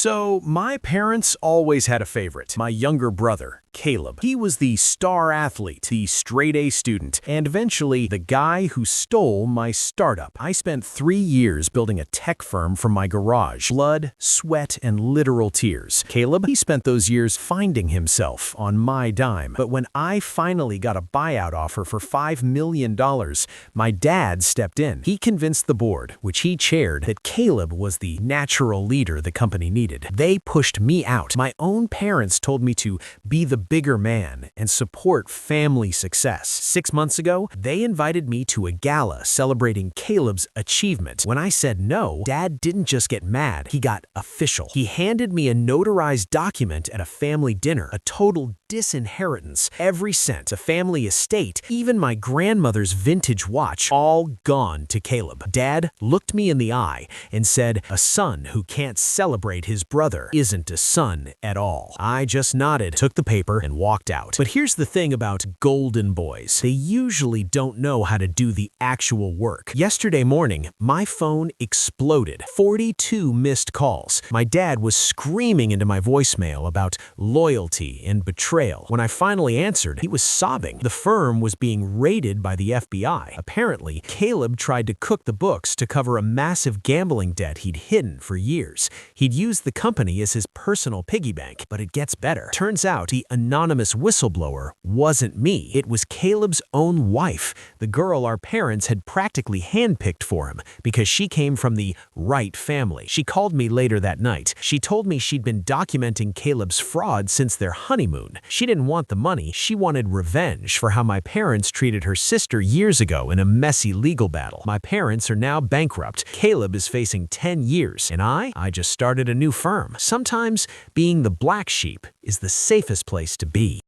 So, my parents always had a favorite, my younger brother, Caleb. He was the star athlete, the straight-A student, and eventually the guy who stole my startup. I spent 3 years building a tech firm from my garage. Blood, sweat, and literal tears. Caleb, he spent those years finding himself on my dime. But when I finally got a buyout offer for $5 million, my dad stepped in. He convinced the board, which he chaired, that Caleb was the natural leader the company needed. They pushed me out. My own parents told me to be the bigger man and support family success. 6 months ago, they invited me to a gala celebrating Caleb's achievement. When I said no, Dad didn't just get mad, he got official. He handed me a notarized document at a family dinner, a total disinheritance, every cent, a family estate, even my grandmother's vintage watch, all gone to Caleb. Dad looked me in the eye and said, "A son who can't celebrate his brother isn't a son at all." I just nodded, took the paper, and walked out. But here's the thing about golden boys. They usually don't know how to do the actual work. Yesterday morning, my phone exploded. 42 missed calls. My dad was screaming into my voicemail about loyalty and betrayal. When I finally answered, he was sobbing. The firm was being raided by the FBI. Apparently, Caleb tried to cook the books to cover a massive gambling debt he'd hidden for years. He'd used the company as his personal piggy bank, but it gets better. Turns out the anonymous whistleblower wasn't me. It was Caleb's own wife, the girl our parents had practically handpicked for him because she came from the right family. She called me later that night. She told me she'd been documenting Caleb's fraud since their honeymoon. She didn't want the money, she wanted revenge for how my parents treated her sister years ago in a messy legal battle. My parents are now bankrupt. Caleb is facing 10 years, and I just started a new firm. Sometimes being the black sheep is the safest place to be.